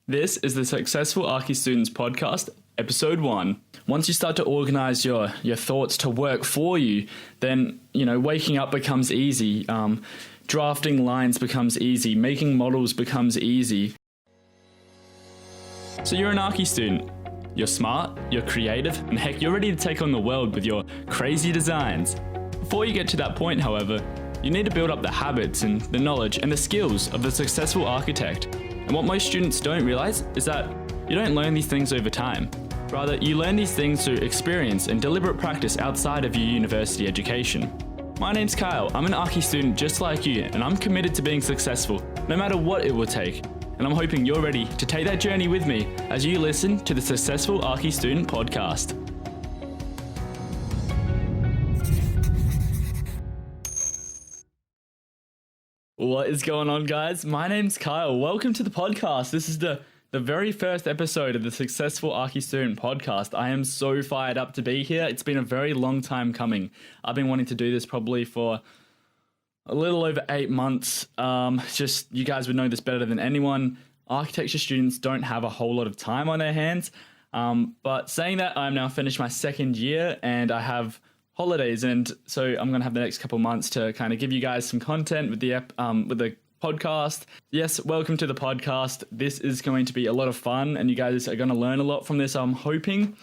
This is the Successful Archi Students podcast, episode 1. Once you start to organize your thoughts to work for you, then, waking up becomes easy. Drafting lines becomes easy. Making models becomes easy. So you're an Archi student. You're smart, you're creative, and heck, you're ready to take on the world with your crazy designs. Before you get to that point, however, you need to build up the habits and the knowledge and the skills of the successful architect. And what most students don't realize is that you don't learn these things over time. Rather, you learn these things through experience and deliberate practice outside of your university education. My name's Kyle, I'm an Archi student just like you, and I'm committed to being successful, no matter what it will take. And I'm hoping you're ready to take that journey with me as you listen to the Successful Archi Student podcast. What is going on, guys? My name's Kyle. Welcome to the podcast. This is the very first episode of the Successful Archi Student podcast. I am so fired up to be here. It's been a very long time coming. I've been wanting to do this probably for a little over 8 months. Just you guys would know this better than anyone. Architecture students don't have a whole lot of time on their hands. But saying that, I'm now finished my second year and I have holidays, and so I'm going to have the next couple months to kind of give you guys some content with the podcast. Yes, welcome to the podcast. This is going to be a lot of fun, and you guys are going to learn a lot from this, I'm hoping.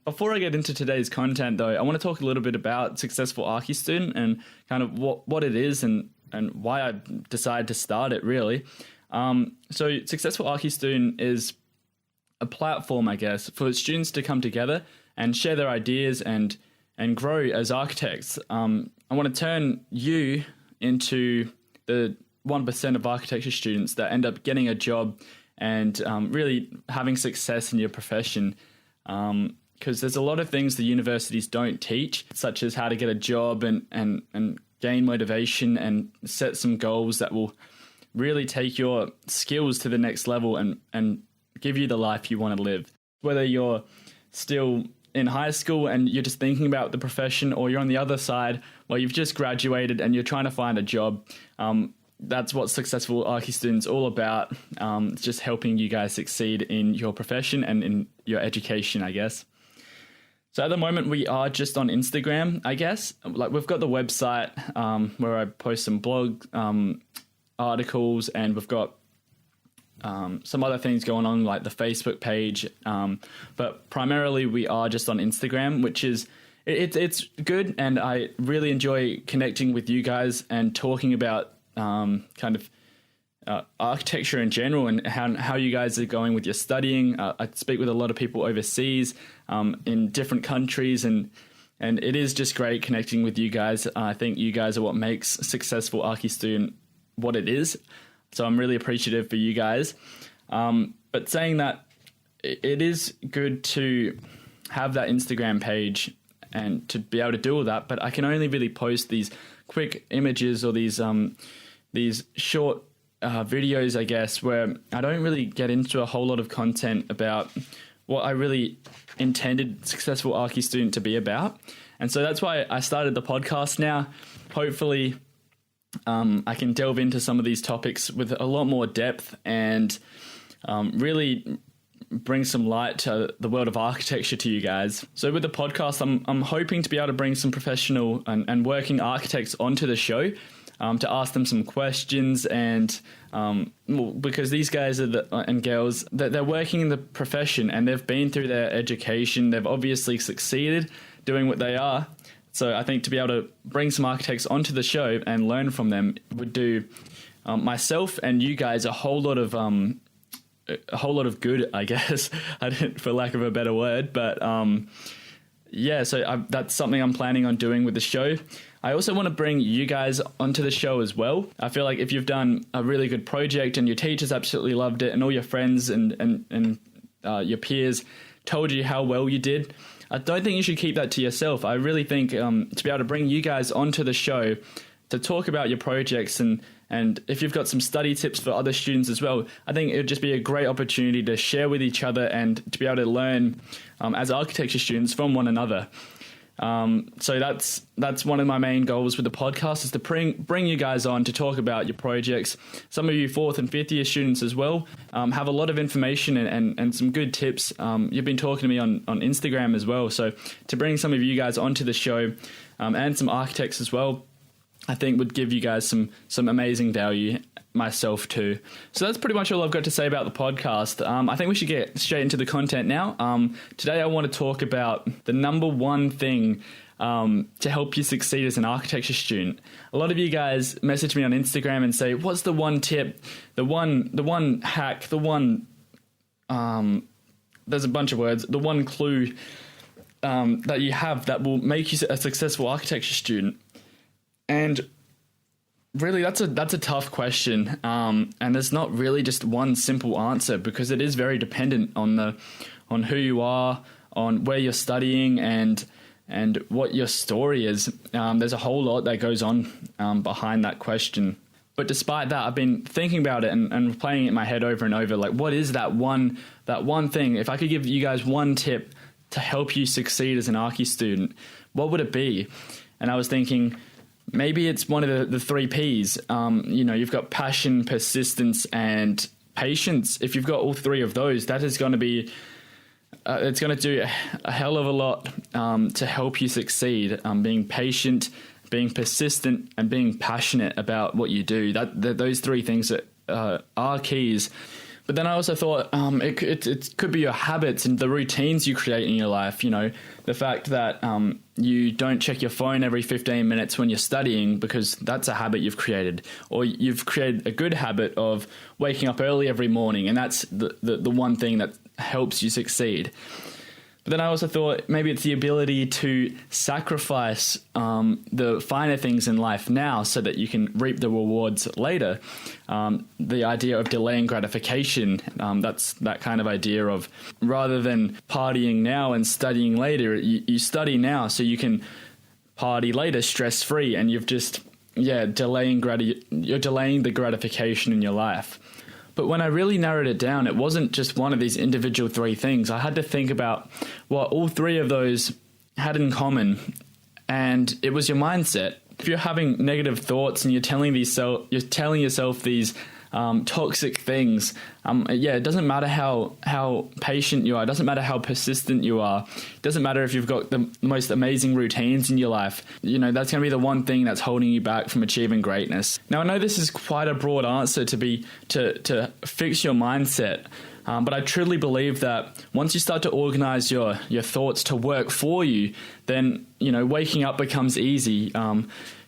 Before I get into today's content, though, I want to talk a little bit about Successful Archi Student and kind of what it is and why I decided to start it, really. So Successful Archi Student is a platform, I guess, for students to come together and share their ideas and grow as architects. I want to turn you into the 1% of architecture students that end up getting a job and really having success in your profession. Because there's a lot of things the universities don't teach, such as how to get a job and gain motivation and set some goals that will really take your skills to the next level and give you the life you want to live. Whether you're still in high school and you're just thinking about the profession, or you're on the other side where you've just graduated and you're trying to find a job, that's what Successful Archi Students all about. It's just helping you guys succeed in your profession and in your education, I guess. So at the moment we are just on Instagram, I guess. Like, we've got the website where I post some blog articles, and we've got some other things going on, like the Facebook page, but primarily we are just on Instagram, which is it's good, and I really enjoy connecting with you guys and talking about architecture in general and how you guys are going with your studying. I speak with a lot of people overseas in different countries, and it is just great connecting with you guys. I think you guys are what makes Successful Archi Student what it is. So I'm really appreciative for you guys. But saying that, it is good to have that Instagram page and to be able to do all that, but I can only really post these quick images or these short videos, I guess, where I don't really get into a whole lot of content about what I really intended Successful Archi Student to be about. And so that's why I started the podcast now. Hopefully I can delve into some of these topics with a lot more depth and really bring some light to the world of architecture to you guys. So with the podcast, I'm hoping to be able to bring some professional and working architects onto the show to ask them some questions, and because these guys and girls, they're working in the profession and they've been through their education. They've obviously succeeded doing what they are. So I think to be able to bring some architects onto the show and learn from them would do myself and you guys a whole lot of good, I guess, for lack of a better word. But that's something I'm planning on doing with the show. I also want to bring you guys onto the show as well. I feel like if you've done a really good project and your teachers absolutely loved it, and all your friends and your peers told you how well you did, I don't think you should keep that to yourself. I really think to be able to bring you guys onto the show to talk about your projects, and if you've got some study tips for other students as well, I think it would just be a great opportunity to share with each other and to be able to learn as architecture students from one another. So that's one of my main goals with the podcast, is to bring you guys on to talk about your projects. Some of you 4th and 5th year students as well have a lot of information and some good tips. You've been talking to me on Instagram as well. So to bring some of you guys onto the show and some architects as well, I think would give you guys some amazing value, myself too. So that's pretty much all I've got to say about the podcast. I think we should get straight into the content now. Today I want to talk about the number one thing to help you succeed as an architecture student. A lot of you guys message me on Instagram and say, what's the one tip, the one hack, the one, there's a bunch of words, the one clue that you have that will make you a successful architecture student. And really, that's a tough question, and there's not really just one simple answer, because it is very dependent on who you are, on where you're studying, and what your story is. There's a whole lot that goes on behind that question. But despite that, I've been thinking about it and playing it in my head over and over. Like, what is that one thing? If I could give you guys one tip to help you succeed as an Archi student, what would it be? And I was thinking, maybe it's one of the 3 Ps. You've got passion, persistence, and patience. If you've got all 3 of those, that is going to be, it's going to do a hell of a lot to help you succeed. Being patient, being persistent, and being passionate about what you do. Those 3 things are keys. But then I also thought it could be your habits and the routines you create in your life. The fact that you don't check your phone every 15 minutes when you're studying, because that's a habit you've created. Or you've created a good habit of waking up early every morning, and that's the one thing that helps you succeed. But then I also thought maybe it's the ability to sacrifice the finer things in life now so that you can reap the rewards later. The idea of delaying gratification, that's that kind of idea of, rather than partying now and studying later, you study now so you can party later stress-free, and you've just, you're delaying the gratification in your life. But when I really narrowed it down, it wasn't just one of these individual 3 things. I had to think about what all 3 of those had in common, and it was your mindset. If you're having negative thoughts and you're telling yourself these toxic things, it doesn't matter how patient you are. It doesn't matter how persistent you are. It doesn't matter if you've got the most amazing routines in your life. That's going to be the one thing that's holding you back from achieving greatness. Now, I know this is quite a broad answer to fix your mindset. But I truly believe that once you start to organize your thoughts to work for you, then, waking up becomes easy.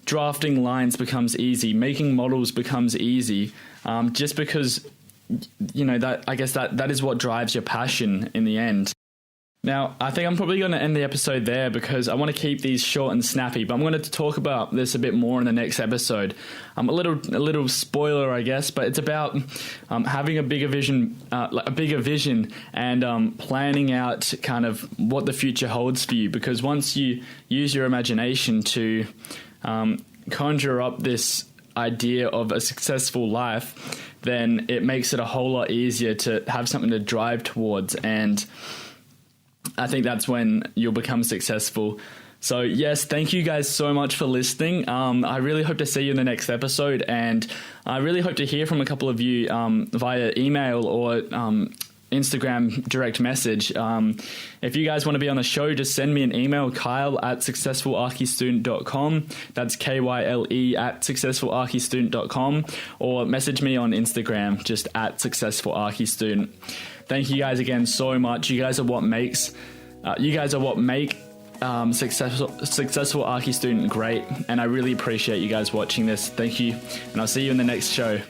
Drafting lines becomes easy. Making models becomes easy. Just because, that is what drives your passion in the end. Now, I think I'm probably going to end the episode there, because I want to keep these short and snappy, but I'm going to talk about this a bit more in the next episode. A little spoiler, I guess, but it's about having a bigger vision and planning out kind of what the future holds for you. Because once you use your imagination to conjure up this idea of a successful life, then it makes it a whole lot easier to have something to drive towards, and I think that's when you'll become successful. So yes, thank you guys so much for listening. I really hope to see you in the next episode, and I really hope to hear from a couple of you via email or Instagram direct message. If you guys want to be on the show, just send me an email, kyle@successfularchistudent.com. That's KYLE@successfularchistudent.com, or message me on Instagram, just @successfularchistudent. Thank you guys again so much. You guys are what make successful Archi student great, and I really appreciate you guys watching this. Thank you, and I'll see you in the next show.